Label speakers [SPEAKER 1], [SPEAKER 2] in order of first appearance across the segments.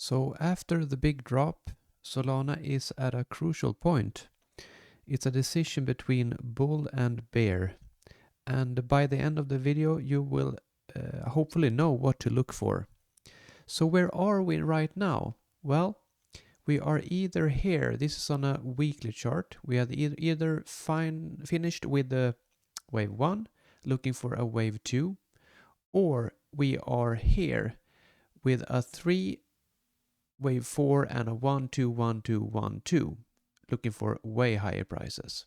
[SPEAKER 1] So after the big drop, Solana is at a crucial point. It's a decision between bull and bear. And by the end of the video, you will hopefully know what to look for. So where are we right now? Well, we are either here, this is on a weekly chart, we have either finished with the wave 1, looking for a wave 2, or we are here with a 3, wave 4 and a 1, 2, 1, 2, 1, 2, looking for way higher prices.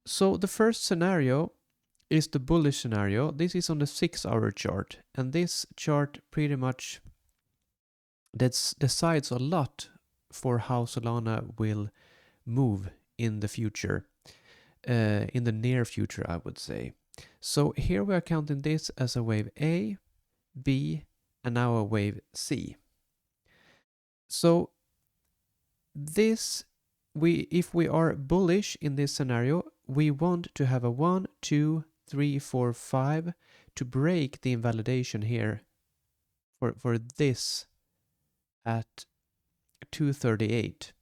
[SPEAKER 1] So the first scenario is the bullish scenario. This is on the 6-hour chart, and this chart pretty much decides a lot for how Solana will move in the future, in the near future, I would say. So here we are counting this as a wave A, B, and now a wave C. So this, if we are bullish in this scenario, we want to have a 1, 2, 3, 4, 5 to break the invalidation here for this at 238.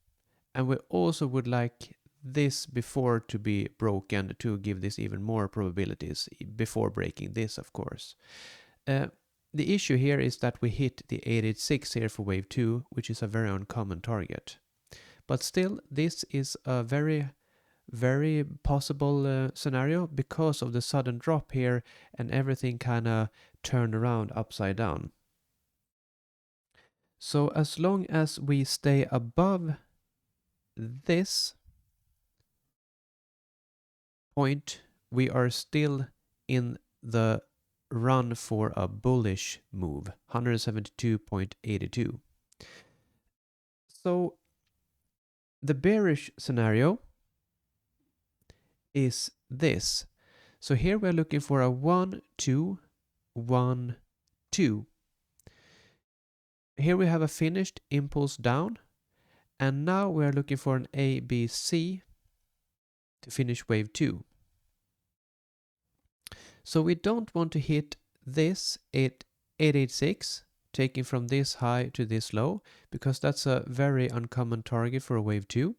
[SPEAKER 1] And we also would like this before to be broken to give this even more probabilities before breaking this, of course. The issue here is that we hit the 886 here for wave 2, which is a very uncommon target. But still, this is a very, very possible scenario because of the sudden drop here and everything kind of turned around upside down. So as long as we stay above this point, we are still in the run for a bullish move, 172.82. So the bearish scenario is this. So here we're looking for a 1, 2, 1, 2. Here we have a finished impulse down, and now we're looking for an A, B, C to finish wave 2. So we don't want to hit this 886, taking from this high to this low, because that's a very uncommon target for a wave 2.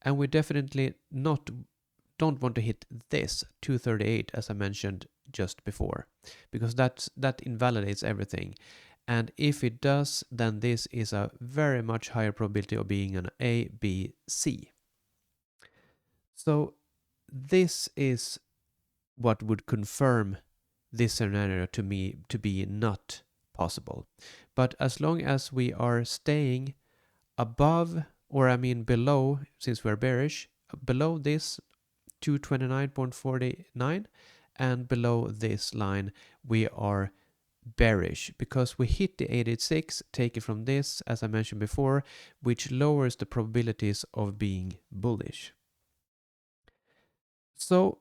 [SPEAKER 1] And we definitely don't want to hit this 238, as I mentioned just before, because that invalidates everything. And if it does, then this is a very much higher probability of being an A, B, C. So this is what would confirm this scenario to me to be not possible. But as long as we are staying above, or I mean below, since we're bearish, below this 229.49 and below this line, we are bearish because we hit the 886 taken from this, as I mentioned before, which lowers the probabilities of being bullish. So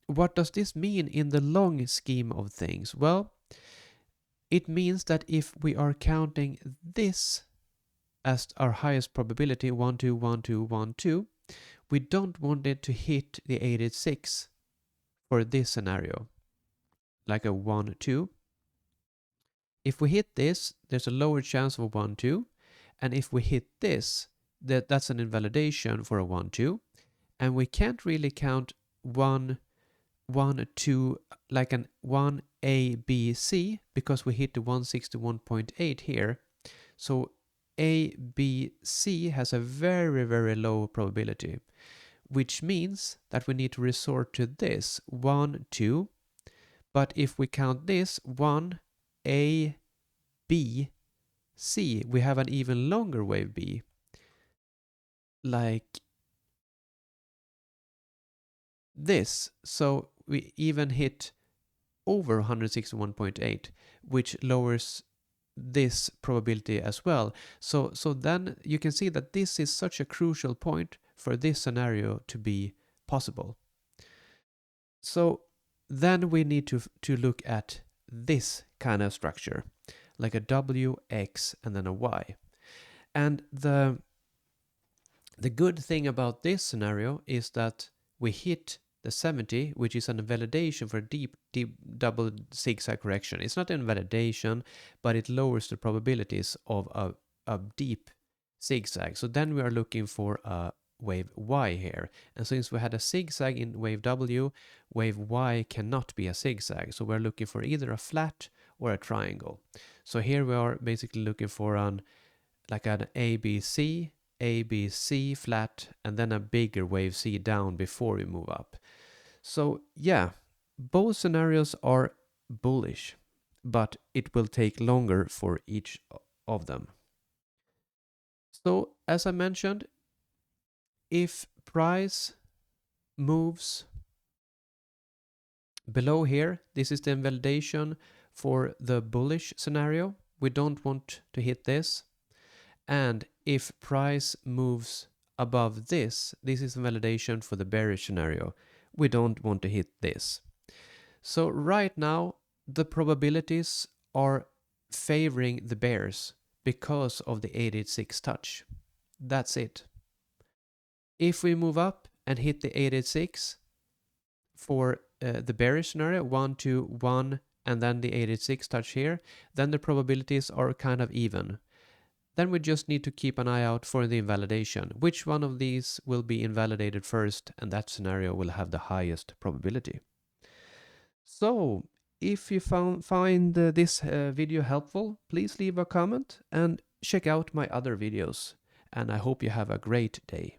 [SPEAKER 1] what does this mean in the long scheme of things? Well, it means that if we are counting this as our highest probability, 1, 2, 1, 2, 1, 2, we don't want it to hit the 886 for this scenario, like a 1, 2. If we hit this, there's a lower chance of a 1, 2. And if we hit this, that's an invalidation for a 1, 2. And we can't really count 1, 1, 2, like an 1, A, B, C, because we hit the 161.8 here. So A, B, C has a very, very low probability, which means that we need to resort to this 1, 2. But if we count this 1, A, B, C, we have an even longer wave B, like this. So we even hit over 161.8, which lowers this probability as well. So then you can see that this is such a crucial point for this scenario to be possible. So then we need to look at this kind of structure, like a W, X, and then a Y. And the good thing about this scenario is that we hit the 70, which is a validation for a deep double zigzag correction. It's not a validation, but it lowers the probabilities of a deep zigzag. So then we are looking for a wave Y here. And since we had a zigzag in wave W, wave Y cannot be a zigzag. So we're looking for either a flat or a triangle. So here we are basically looking for an ABC, ABC flat, and then a bigger wave C down before we move up. So yeah, both scenarios are bullish, but it will take longer for each of them. So as I mentioned, if price moves below here, this is the validation for the bullish scenario. We don't want to hit this. And if price moves above this, this is a validation for the bearish scenario. We don't want to hit this. So right now, the probabilities are favoring the bears because of the 886 touch. That's it. If we move up and hit the 886 for the bearish scenario, 1, 2, 1, and then the 886 touch here, then the probabilities are kind of even. Then we just need to keep an eye out for the invalidation. Which one of these will be invalidated first, and that scenario will have the highest probability. So, if you find this video helpful, please leave a comment and check out my other videos. And I hope you have a great day.